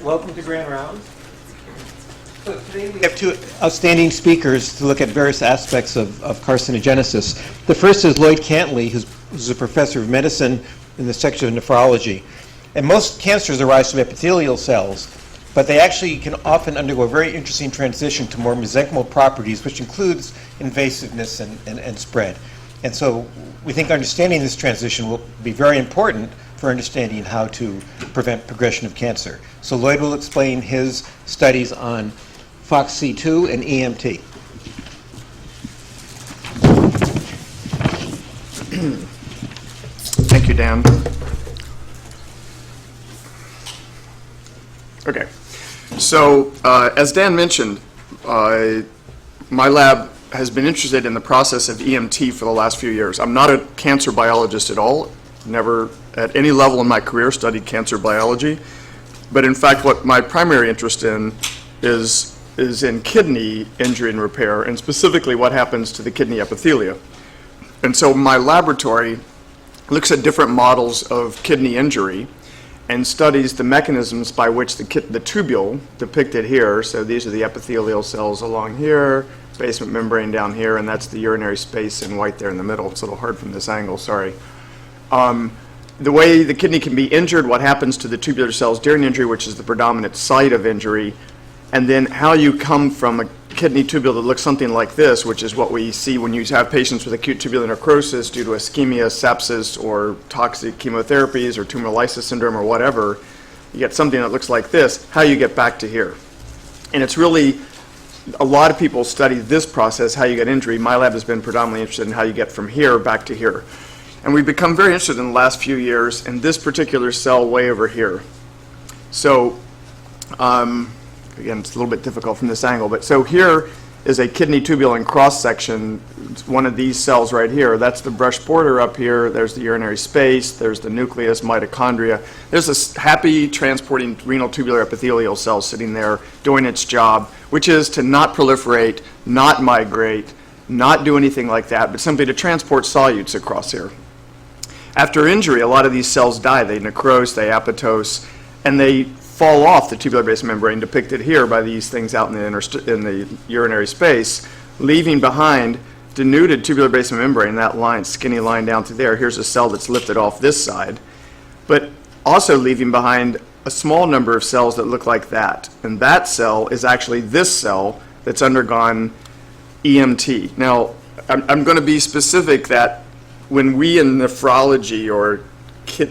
welcome to Grand Rounds. So today we have two outstanding speakers to look at various aspects of carcinogenesis. The first is Lloyd Cantley, who's a professor of medicine in the section of nephrology. And most cancers arise from epithelial cells, but they actually can often undergo a very interesting transition to more mesenchymal properties, which includes invasiveness and spread. And so we think understanding this transition will be very important for understanding how to prevent progression of cancer. So Lloyd will explain his studies on FOXC2 and EMT. Thank you, Dan. Okay, so as Dan mentioned, my lab has been interested in the process of EMT for the last few years. I'm not a cancer biologist at all, never at any level in my career studied cancer biology, but in fact what my primary interest in is in kidney injury and repair, and specifically what happens to the kidney epithelia. And so my laboratory looks at different models of kidney injury and studies the mechanisms by which the tubule depicted here, so these are the epithelial cells along here, basement membrane down here, and that's the urinary space in white there in the middle. It's a little hard from this angle, sorry. The way the kidney can be injured, what happens to the tubular cells during injury, which is the predominant site of injury, and then how you come from a kidney tubule that looks something like this, which is what we see when you have patients with acute tubular necrosis due to ischemia, sepsis, or toxic chemotherapies, or tumor lysis syndrome, or whatever. You get something that looks like this, how you get back to here. And it's really, a lot of people study this process, how you get injury. My lab has been predominantly interested in how you get from here back to here. And we've become very interested in the last few years in this particular cell way over here. So, again, it's a little bit difficult from this angle, but so here is a kidney tubule in cross-section, one of these cells right here. That's the brush border up here. There's the urinary space. There's the nucleus, mitochondria. There's this happy transporting renal tubular epithelial cell sitting there doing its job, which is to not proliferate, not migrate, not do anything like that, but simply to transport solutes across here. After injury, a lot of these cells die. They necrose, they apoptose, and they fall off the tubular basement membrane depicted here by these things out in the urinary space, leaving behind denuded tubular basement membrane, that line, skinny line down through there. Here's a cell that's lifted off this side, but also leaving behind a small number of cells that look like that. And that cell is actually this cell that's undergone EMT. Now, I'm going to be specific that when we in nephrology or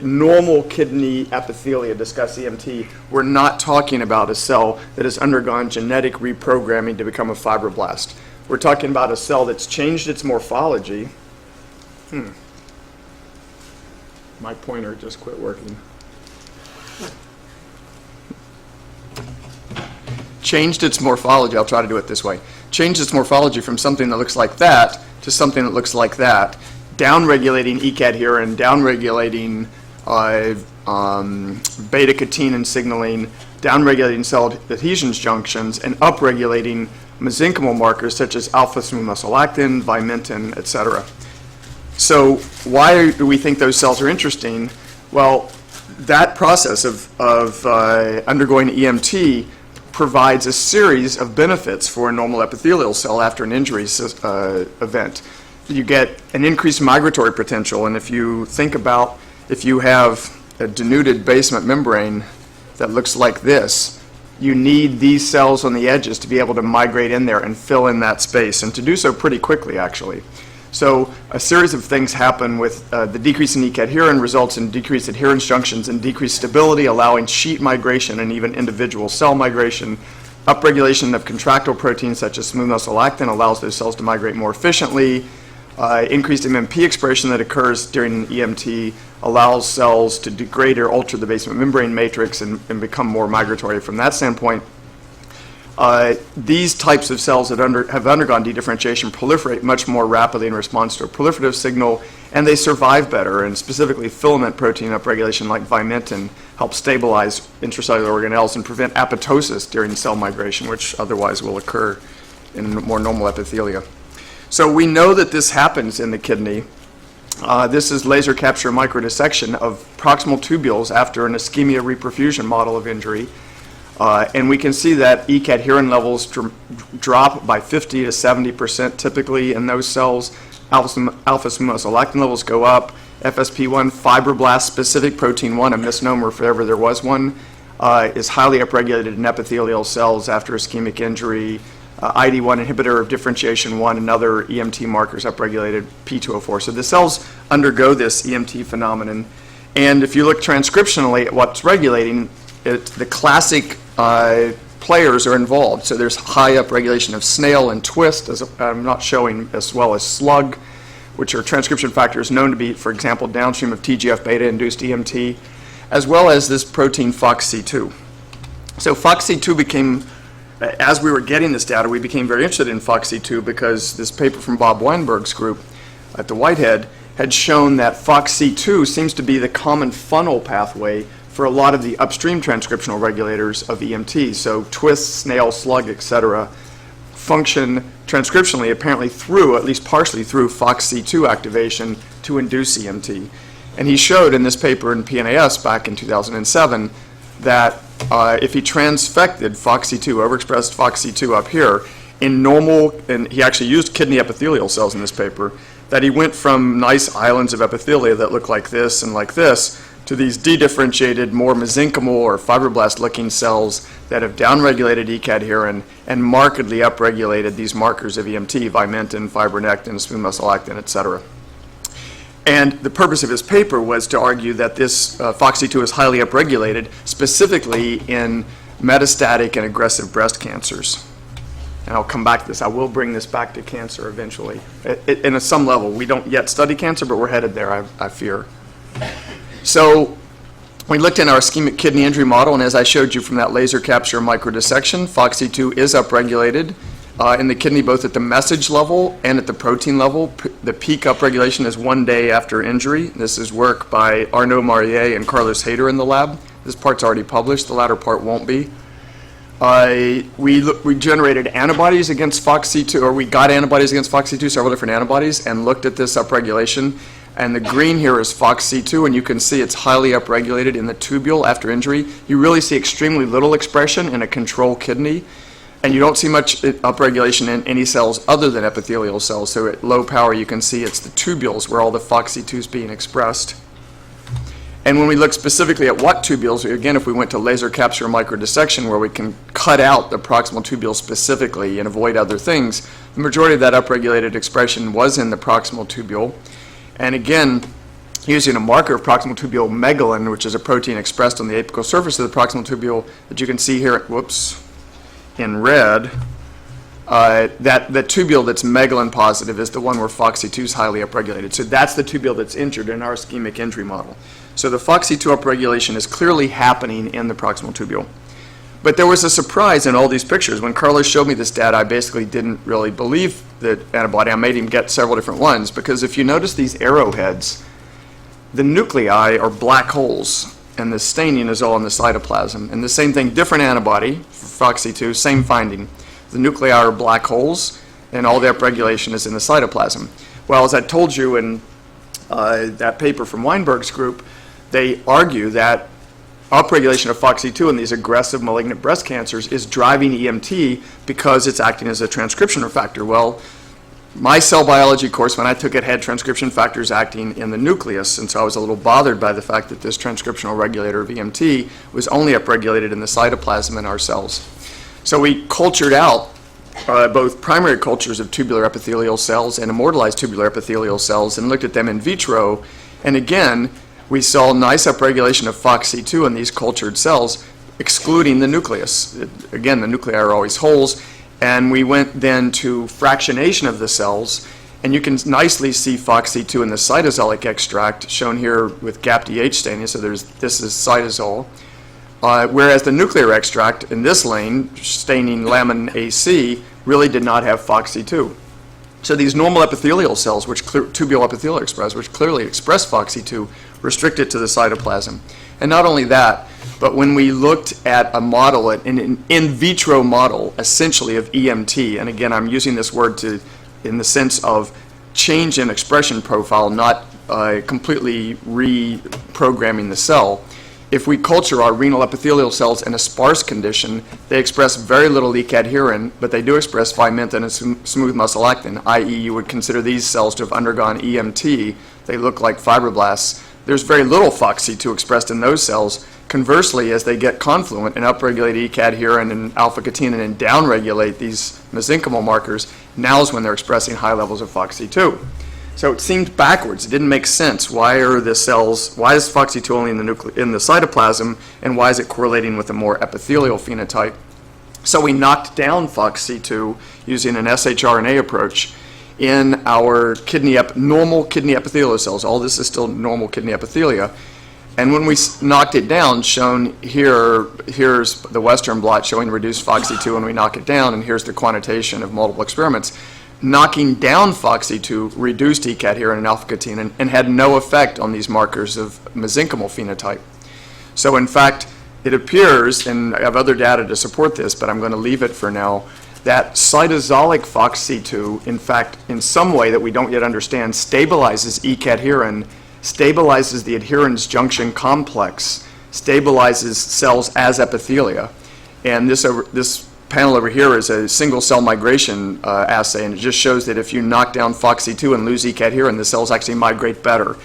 normal kidney epithelia discuss EMT, we're not talking about a cell that has undergone genetic reprogramming to become a fibroblast. We're talking about a cell that's changed its morphology. My pointer just quit working. Changed its morphology, I'll try to do it this way. Changed its morphology from something that looks like that to something that looks like that, downregulating E-cadherin, downregulating beta-catenin signaling, downregulating cell adhesions junctions, and upregulating mesenchymal markers such as alpha smooth muscle actin, vimentin, etc. So why do we think those cells are interesting? Well, that process of undergoing EMT provides a series of benefits for a normal epithelial cell after an injury event. You get an increased migratory potential, and if you think about if you have a denuded basement membrane that looks like this, you need these cells on the edges to be able to migrate in there and fill in that space, and to do so pretty quickly, actually. So a series of things happen with the decrease in E-cadherin results in decreased adherence junctions and decreased stability, allowing sheet migration and even individual cell migration. Upregulation of contractile proteins such as smooth muscle actin allows those cells to migrate more efficiently. Increased MMP expression that occurs during EMT allows cells to degrade or alter the basement membrane matrix and become more migratory from that standpoint. These types of cells that have undergone dedifferentiation proliferate much more rapidly in response to a proliferative signal, and they survive better, and specifically filament protein upregulation like vimentin helps stabilize intracellular organelles and prevent apoptosis during cell migration, which otherwise will occur in more normal epithelia. So we know that this happens in the kidney. This is laser capture microdissection of proximal tubules after an ischemia reperfusion model of injury. And we can see that E-cadherin levels drop by 50 to 70% typically in those cells. Alpha-synuclein levels go up. FSP1, fibroblast-specific protein 1, a misnomer if ever there was one, is highly upregulated in epithelial cells after ischemic injury. ID1 inhibitor of differentiation 1 and other EMT markers upregulated P2O4. So the cells undergo this EMT phenomenon. And if you look transcriptionally at what's regulating, the classic players are involved. So there's high upregulation of snail and twist, as I'm not showing, as well as slug, which are transcription factors known to be, for example, downstream of TGF-beta induced EMT, as well as this protein FOXC2. So FOXC2 became, as we were getting this data, we became very interested in FOXC2 because this paper from Bob Weinberg's group at the Whitehead had shown that FOXC2 seems to be the common funnel pathway for a lot of the upstream transcriptional regulators of EMT. So twist, snail, slug, et cetera, function transcriptionally apparently through, at least partially through FOXC2 activation to induce EMT. And he showed in this paper in PNAS back in 2007 that if he transfected FOXC2, overexpressed FOXC2 up here, in normal, and he actually used kidney epithelial cells in this paper, that he went from nice islands of epithelia that look like this and like this to these dedifferentiated, more mesenchymal or fibroblast-looking cells that have downregulated E-cadherin and markedly upregulated these markers of EMT, vimentin, fibronectin, smooth muscle actin, et cetera. And the purpose of his paper was to argue that this FOXC2 is highly upregulated, specifically in metastatic and aggressive breast cancers. And I'll come back to this. I will bring this back to cancer eventually. In some level, we don't yet study cancer, but we're headed there, I fear. So we looked in our ischemic kidney injury model, and as I showed you from that laser capture microdissection, FOXC2 is upregulated in the kidney, both at the message level and at the protein level. The peak upregulation is 1 day after injury. This is work by Arnaud Marier and Carlos Hayter in the lab. This part's already published. The latter part won't be. We generated antibodies against FOXC2, or we got antibodies against FOXC2, several different antibodies, and looked at this upregulation. And the green here is FOXC2, and you can see it's highly upregulated in the tubule after injury. You really see extremely little expression in a control kidney, and you don't see much upregulation in any cells other than epithelial cells. So at low power, you can see it's the tubules where all the FOXC2 is being expressed. And when we look specifically at what tubules, again, if we went to laser capture microdissection where we can cut out the proximal tubule specifically and avoid other things, the majority of that upregulated expression was in the proximal tubule. And again, using a marker of proximal tubule megalin, which is a protein expressed on the apical surface of the proximal tubule that you can see here, in red, that the tubule that's megalin positive is the one where FOXC2 is highly upregulated. So that's the tubule that's injured in our ischemic injury model. So the FOXC2 upregulation is clearly happening in the proximal tubule. But there was a surprise in all these pictures. When Carlos showed me this data, I basically didn't really believe the antibody. I made him get several different ones, because if you notice these arrowheads, the nuclei are black holes, and the staining is all in the cytoplasm. And the same thing, different antibody for FOXC2, same finding. The nuclei are black holes, and all the upregulation is in the cytoplasm. Well, as I told you in that paper from Weinberg's group, they argue that upregulation of FOXC2 in these aggressive malignant breast cancers is driving EMT because it's acting as a transcription factor. Well, my cell biology course, when I took it, had transcription factors acting in the nucleus, and so I was a little bothered by the fact that this transcriptional regulator of EMT was only upregulated in the cytoplasm in our cells. So we cultured out both primary cultures of tubular epithelial cells and immortalized tubular epithelial cells and looked at them in vitro, and again, we saw nice upregulation of FOXC2 in these cultured cells, excluding the nucleus. Again, the nuclei are always holes, and we went then to fractionation of the cells, and you can nicely see FOXC2 in the cytosolic extract, shown here with GAP-DH staining, so this is cytosol, whereas the nuclear extract in this lane, staining lamin AC, really did not have FOXC2. So these normal epithelial cells, which tubule epithelial express, which clearly express FOXC2, restrict it to the cytoplasm. And not only that, but when we looked at a model, an in vitro model, essentially of EMT, and again, I'm using this word in the sense of change in expression profile, not completely reprogramming the cell. if we culture our renal epithelial cells in a sparse condition, they express very little E-cadherin, but they do express vimentin and smooth muscle actin, i.e. you would consider these cells to have undergone EMT. They look like fibroblasts. There's very little FOXC2 expressed in those cells. Conversely, as they get confluent and upregulate E-cadherin and alpha-catenin and downregulate these mesenchymal markers, now is when they're expressing high levels of FOXC2. So it seemed backwards. It didn't make sense. Why are the cells, why is FOXC2 only in the cytoplasm, and why is it correlating with a more epithelial phenotype? So we knocked down FOXC2 using an shRNA approach in our normal kidney epithelial cells. All this is still normal kidney epithelia. And when we knocked it down, shown here, here's the Western blot showing reduced FOXC2 when we knock it down, and here's the quantitation of multiple experiments. Knocking down FOXC2 reduced E-cadherin and alpha-catenin and had no effect on these markers of mesenchymal phenotype. So in fact, it appears, and I have other data to support this, but I'm going to leave it for now, that cytosolic FOXC2, in fact, in some way that we don't yet understand, stabilizes E-cadherin, stabilizes the adherens junction complex, stabilizes cells as epithelia. And this panel over here is a single cell migration assay, and it just shows that if you knock down FOXC2 and lose E-cadherin, the cells actually migrate better.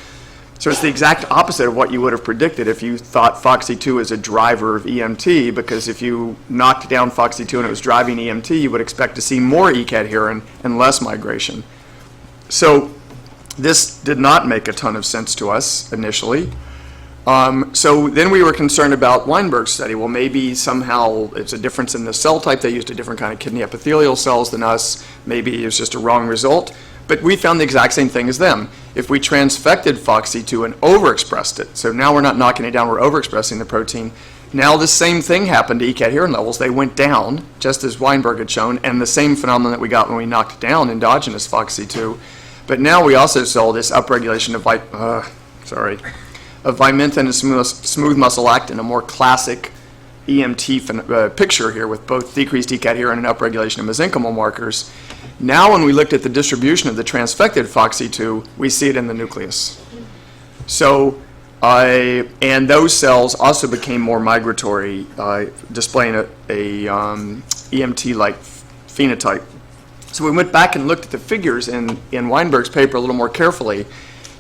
So it's the exact opposite of what you would have predicted if you thought FOXC2 is a driver of EMT, because if you knocked down FOXC2 and it was driving EMT, you would expect to see more E-cadherin and less migration. So this did not make a ton of sense to us initially. So then we were concerned about Weinberg's study. Well, maybe somehow it's a difference in the cell type. They used a different kind of kidney epithelial cells than us. Maybe it's just a wrong result. But we found the exact same thing as them. If we transfected FOXC2 and overexpressed it, so now we're not knocking it down, we're overexpressing the protein. Now the same thing happened to E-cadherin levels. They went down, just as Weinberg had shown, and the same phenomenon that we got when we knocked down endogenous FOXC2. But now we also saw this upregulation of vimentin and smooth muscle actin, a more classic EMT picture here with both decreased E-cadherin and upregulation of mesenchymal markers. Now when we looked at the distribution of the transfected FOXC2, we see it in the nucleus. So, and those cells also became more migratory, displaying a EMT-like phenotype. So we went back and looked at the figures in Weinberg's paper a little more carefully.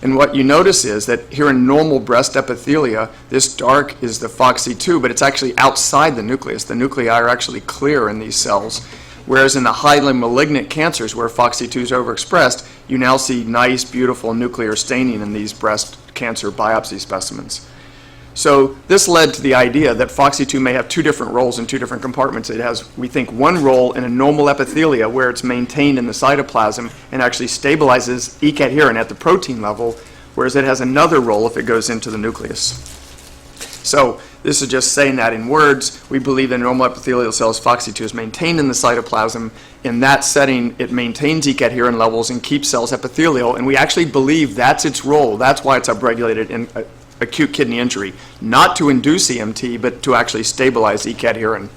And what you notice is that here in normal breast epithelia, this dark is the FOXC2, but it's actually outside the nucleus. The nuclei are actually clear in these cells. Whereas in the highly malignant cancers where FOXC2 is overexpressed, you now see nice, beautiful nuclear staining in these breast cancer biopsy specimens. So this led to the idea that FOXC2 may have two different roles in two different compartments. It has, we think, one role in a normal epithelia where it's maintained in the cytoplasm and actually stabilizes E-cadherin at the protein level, whereas it has another role if it goes into the nucleus. So this is just saying that in words. We believe in normal epithelial cells, FOXC2 is maintained in the cytoplasm. In that setting, it maintains E-cadherin levels and keeps cells epithelial, and we actually believe that's its role. That's why it's upregulated in acute kidney injury, not to induce EMT, but to actually stabilize E-cadherin.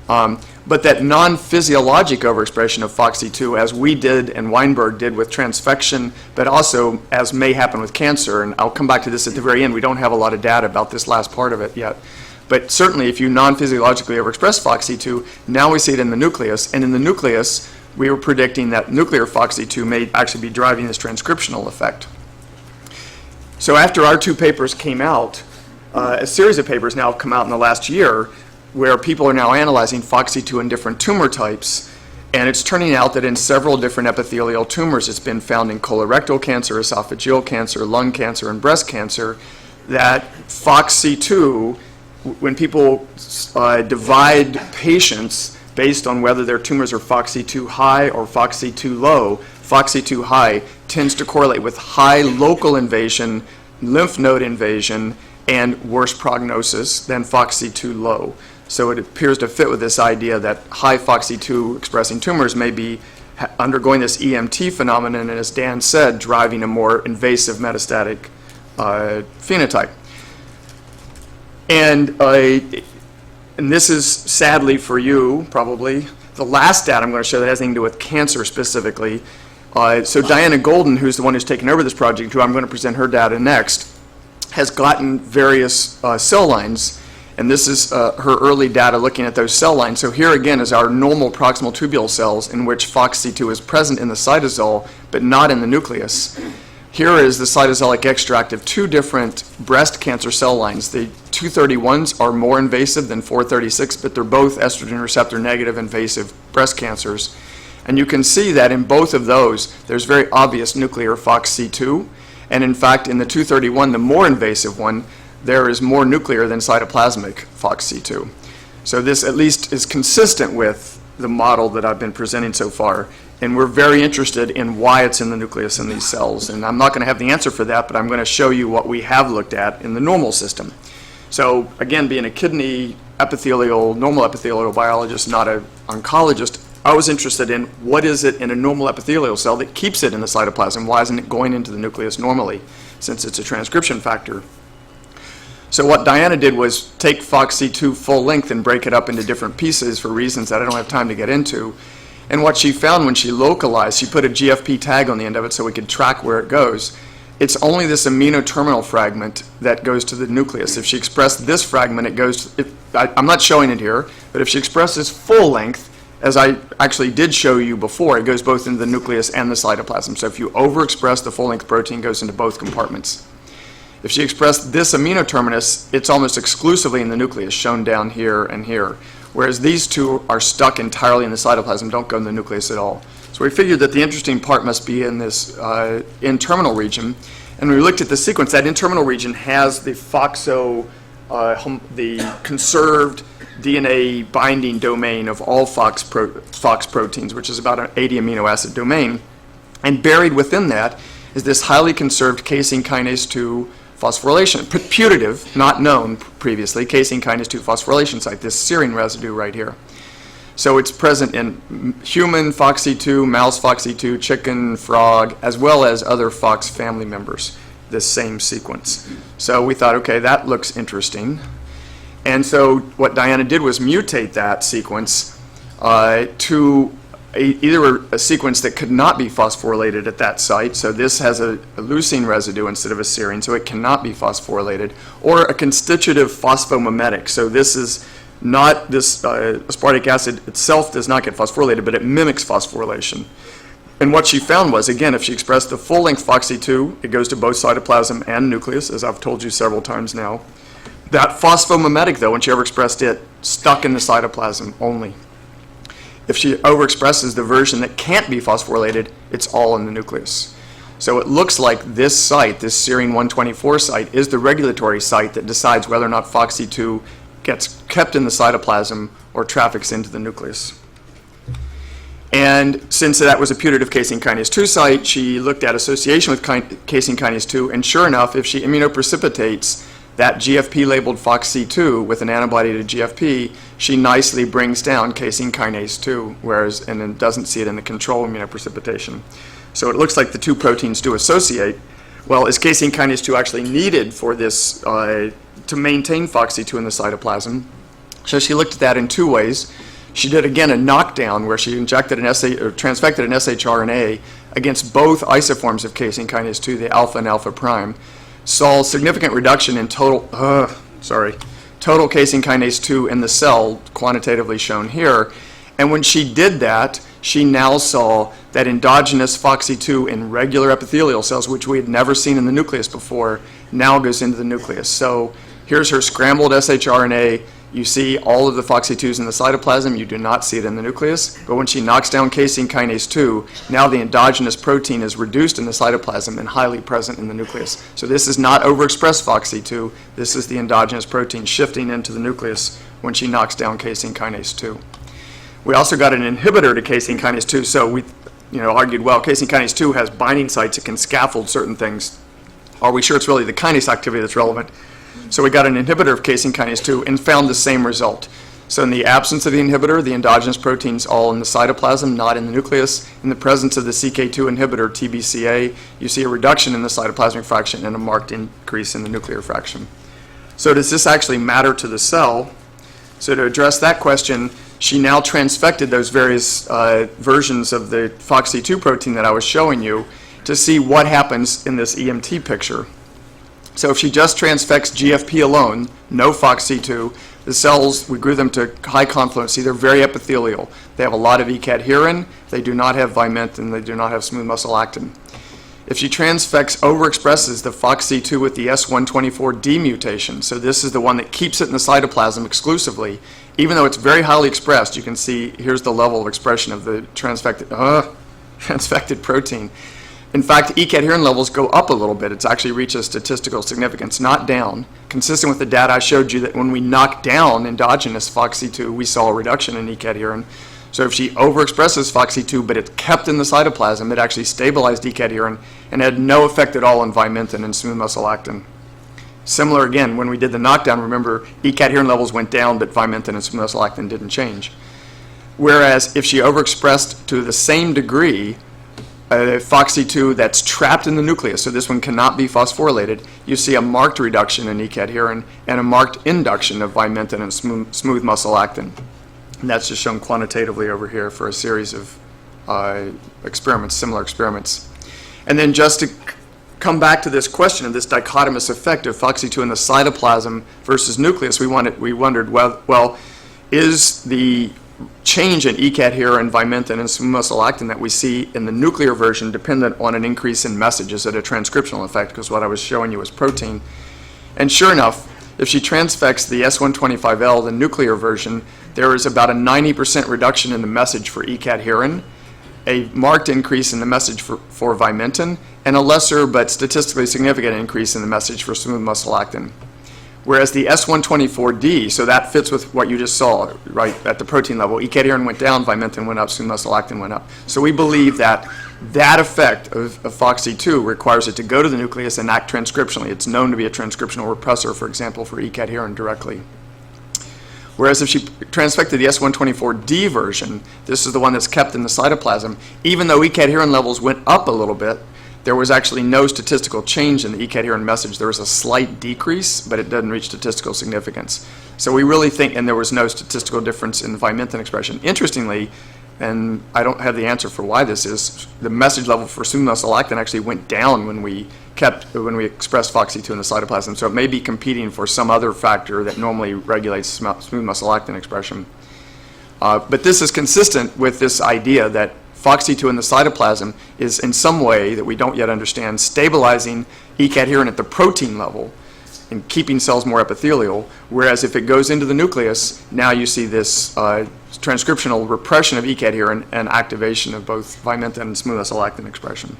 But that non-physiologic overexpression of FOXC2, as we did and Weinberg did with transfection, but also as may happen with cancer, and I'll come back to this at the very end, we don't have a lot of data about this last part of it yet. But certainly if you non-physiologically overexpress FOXC2, now we see it in the nucleus, and in the nucleus, we were predicting that nuclear FOXC2 may actually be driving this transcriptional effect. So after our two papers came out, a series of papers now have come out in the last year where people are now analyzing FOXC2 in different tumor types, and it's turning out that in several different epithelial tumors, it's been found in colorectal cancer, esophageal cancer, lung cancer, and breast cancer, that FOXC2, when people divide patients based on whether their tumors are FOXC2 high or FOXC2 low, FOXC2 high tends to correlate with high local invasion, lymph node invasion, and worse prognosis than FOXC2 low. So it appears to fit with this idea that high FOXC2 expressing tumors may be undergoing this EMT phenomenon, and as Dan said, driving a more invasive metastatic phenotype. And this is sadly for you, probably, the last data I'm going to show that has nothing to do with cancer specifically. So Diana Golden, who's the one who's taken over this project, who I'm going to present her data next, has gotten various cell lines, and this is her early data looking at those cell lines. So here again is our normal proximal tubule cells in which FOXC2 is present in the cytosol but not in the nucleus. Here is the cytosolic extract of two different breast cancer cell lines. The 231s are more invasive than 436, but they're both estrogen receptor negative invasive breast cancers. And you can see that in both of those, there's very obvious nuclear FOXC2. And in fact, in the 231, the more invasive one, there is more nuclear than cytoplasmic FOXC2. So this at least is consistent with the model that I've been presenting so far. And we're very interested in why it's in the nucleus in these cells. And I'm not going to have the answer for that, but I'm going to show you what we have looked at in the normal system. So again, being a kidney epithelial, normal epithelial biologist, not an oncologist, I was interested in what is it in a normal epithelial cell that keeps it in the cytoplasm? Why isn't it going into the nucleus normally, since it's a transcription factor? So what Diana did was take FOXC2 full length and break it up into different pieces for reasons that I don't have time to get into. And what she found when she localized, she put a GFP tag on the end of it so we could track where it goes. It's only this amino terminal fragment that goes to the nucleus. If she expressed this fragment, it goes to, I'm not showing it here, but if she expresses full length, as I actually did show you before, it goes both into the nucleus and the cytoplasm. So if you overexpress the full-length protein, it goes into both compartments. If she expressed this amino terminus, it's almost exclusively in the nucleus, shown down here and here. Whereas these two are stuck entirely in the cytoplasm, don't go in the nucleus at all. So we figured that the interesting part must be in this N-terminal region. And when we looked at the sequence, that N-terminal region has the FOXO, the conserved DNA binding domain of all FOX proteins, which is about an 80 amino acid domain. And buried within that is this highly conserved casein kinase 2 phosphorylation, putative, not known previously, casein kinase 2 phosphorylation site, this serine residue right here. So it's present in human FOXC2, mouse FOXC2, chicken, frog, as well as other FOX family members, this same sequence. So we thought, okay, that looks interesting. And so what Diana did was mutate that sequence to either a sequence that could not be phosphorylated at that site, so this has a leucine residue instead of a serine, so it cannot be phosphorylated, or a constitutive phosphomimetic. So this is not, this aspartic acid itself does not get phosphorylated, but it mimics phosphorylation. And what she found was, again, if she expressed the full-length FOXC2, it goes to both cytoplasm and nucleus, as I've told you several times now. That phosphomimetic, though, when she overexpressed it, stuck in the cytoplasm only. If she overexpresses the version that can't be phosphorylated, it's all in the nucleus. So it looks like this site, this serine 124 site, is the regulatory site that decides whether or not FOXC2 gets kept in the cytoplasm or traffics into the nucleus. And since that was a putative casein kinase 2 site, she looked at association with casein kinase 2, and sure enough, if she immunoprecipitates that GFP-labeled FOXC2 with an antibody to GFP, she nicely brings down casein kinase 2, and then doesn't see it in the control immunoprecipitation. So it looks like the two proteins do associate. Well, is casein kinase 2 actually needed for this, to maintain FOXC2 in the cytoplasm? So she looked at that in two ways. She did, again, a knockdown where she injected transfected an shRNA against both isoforms of casein kinase 2, the alpha and alpha prime, saw significant reduction in total casein kinase 2 in the cell, quantitatively shown here. And when she did that, she now saw that endogenous FOXC2 in regular epithelial cells, which we had never seen in the nucleus before, now goes into the nucleus. So here's her scrambled shRNA. You see all of the FOXC2s in the cytoplasm. You do not see it in the nucleus. But when she knocks down casein kinase 2, now the endogenous protein is reduced in the cytoplasm and highly present in the nucleus. So this is not overexpressed FOXC2. This is the endogenous protein shifting into the nucleus when she knocks down casein kinase 2. We also got an inhibitor to casein kinase 2. So we argued, well, casein kinase 2 has binding sites that can scaffold certain things. Are we sure it's really the kinase activity that's relevant? So we got an inhibitor of casein kinase 2 and found the same result. So in the absence of the inhibitor, the endogenous protein's all in the cytoplasm, not in the nucleus. In the presence of the CK2 inhibitor, TBCA, you see a reduction in the cytoplasmic fraction and a marked increase in the nuclear fraction. So does this actually matter to the cell? So to address that question, she now transfected those various versions of the FOXC2 protein that I was showing you to see what happens in this EMT picture. So if she just transfects GFP alone, no FOXC2, the cells, we grew them to high confluency. They're very epithelial. They have a lot of E-cadherin. They do not have vimentin. They do not have smooth muscle actin. If she transfects overexpresses the FOXC2 with the S124D mutation, so this is the one that keeps it in the cytoplasm exclusively, even though it's very highly expressed, you can see here's the level of expression of the transfected protein. In fact, E-cadherin levels go up a little bit. It's actually reached a statistical significance, not down, consistent with the data I showed you that when we knocked down endogenous FOXC2, we saw a reduction in E-cadherin. So if she overexpresses FOXC2, but it's kept in the cytoplasm, it actually stabilized E-cadherin and had no effect at all on vimentin and smooth muscle actin. Similar again, when we did the knockdown, remember, E-cadherin levels went down, but vimentin and smooth muscle actin didn't change. Whereas if she overexpressed to the same degree, FOXC2 that's trapped in the nucleus, so this one cannot be phosphorylated, you see a marked reduction in E-cadherin and a marked induction of vimentin and smooth muscle actin. And that's just shown quantitatively over here for a series of experiments, similar experiments. And then just to come back to this question of this dichotomous effect of FOXC2 in the cytoplasm versus nucleus, we wondered, well, is the change in E-cadherin, vimentin, and smooth muscle actin that we see in the nuclear version dependent on an increase in message? Is it a transcriptional effect? Because what I was showing you was protein. And sure enough, if she transfects the S125L, the nuclear version, there is about a 90% reduction in the message for E-cadherin, a marked increase in the message for vimentin, and a lesser but statistically significant increase in the message for smooth muscle actin. Whereas the S124D, so that fits with what you just saw, right, at the protein level. E-cadherin went down, vimentin went up, smooth muscle actin went up. So we believe that that effect of FOXC2 requires it to go to the nucleus and act transcriptionally. It's known to be a transcriptional repressor, for example, for E-cadherin directly. Whereas if she transfected the S124D version, this is the one that's kept in the cytoplasm, even though E-cadherin levels went up a little bit, there was actually no statistical change in the E-cadherin message. There was a slight decrease, but it doesn't reach statistical significance. So we really think, and there was no statistical difference in the vimentin expression. Interestingly, and I don't have the answer for why this is, the message level for smooth muscle actin actually went down when we expressed FOXC2 in the cytoplasm. So it may be competing for some other factor that normally regulates smooth muscle actin expression. But this is consistent with this idea that FOXC2 in the cytoplasm is in some way that we don't yet understand stabilizing E-cadherin at the protein level and keeping cells more epithelial, whereas if it goes into the nucleus, now you see this transcriptional repression of E-cadherin and activation of both vimentin and smooth muscle actin expression.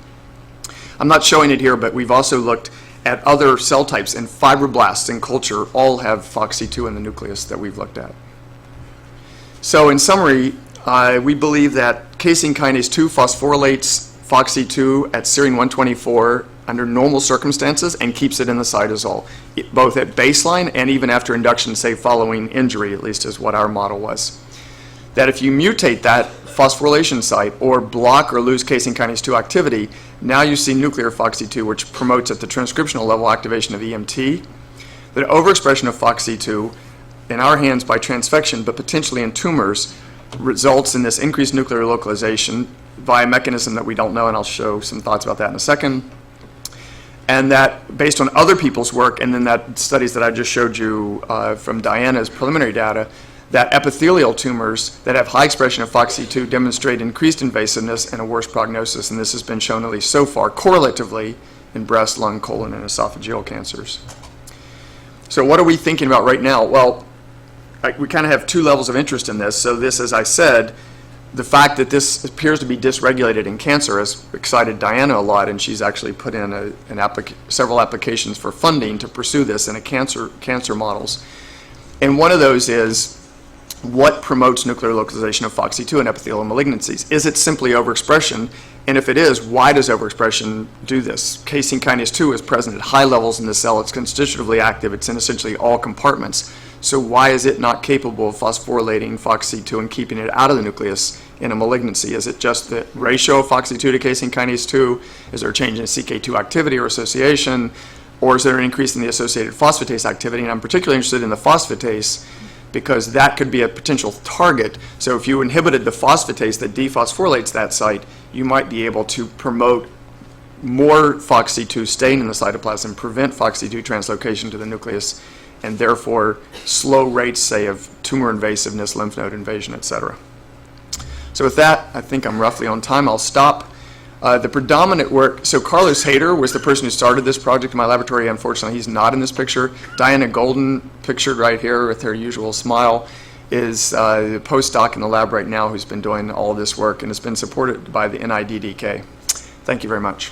I'm not showing it here, but we've also looked at other cell types, and fibroblasts in culture all have FOXC2 in the nucleus that we've looked at. So in summary, we believe that casein kinase 2 phosphorylates FOXC2 at serine 124 under normal circumstances and keeps it in the cytosol, both at baseline and even after induction, say following injury, at least is what our model was. That if you mutate that phosphorylation site or block or lose casein kinase 2 activity, now you see nuclear FOXC2, which promotes at the transcriptional level activation of EMT. That overexpression of FOXC2 in our hands by transfection, but potentially in tumors, results in this increased nuclear localization via a mechanism that we don't know, and I'll show some thoughts about that in a second. And that based on other people's work, and then that studies that I just showed you from Diana's preliminary data, that epithelial tumors that have high expression of FOXC2 demonstrate increased invasiveness and a worse prognosis, and this has been shown at least so far correlatively in breast, lung, colon, and esophageal cancers. So what are we thinking about right now? Well, we kind of have two levels of interest in this. So this, as I said, the fact that this appears to be dysregulated in cancer has excited Diana a lot, and she's actually put in several applications for funding to pursue this in cancer models. And one of those is, what promotes nuclear localization of FOXC2 in epithelial malignancies? Is it simply overexpression? And if it is, why does overexpression do this? Casein kinase 2 is present at high levels in the cell. It's constitutively active. It's in essentially all compartments. So why is it not capable of phosphorylating FOXC2 and keeping it out of the nucleus in a malignancy? Is it just the ratio of FOXC2 to casein kinase 2? Is there a change in CK2 activity or association? Or is there an increase in the associated phosphatase activity? And I'm particularly interested in the phosphatase because that could be a potential target. So if you inhibited the phosphatase that dephosphorylates that site, you might be able to promote more FOXC2 staying in the cytoplasm, prevent FOXC2 translocation to the nucleus, and therefore slow rates, say, of tumor invasiveness, lymph node invasion, et cetera. So with that, I think I'm roughly on time. I'll stop. The predominant work, so Carlos Hayter was the person who started this project in my laboratory. Unfortunately, he's not in this picture. Diana Golden, pictured right here with her usual smile, is the postdoc in the lab right now who's been doing all this work and has been supported by the NIDDK. Thank you very much.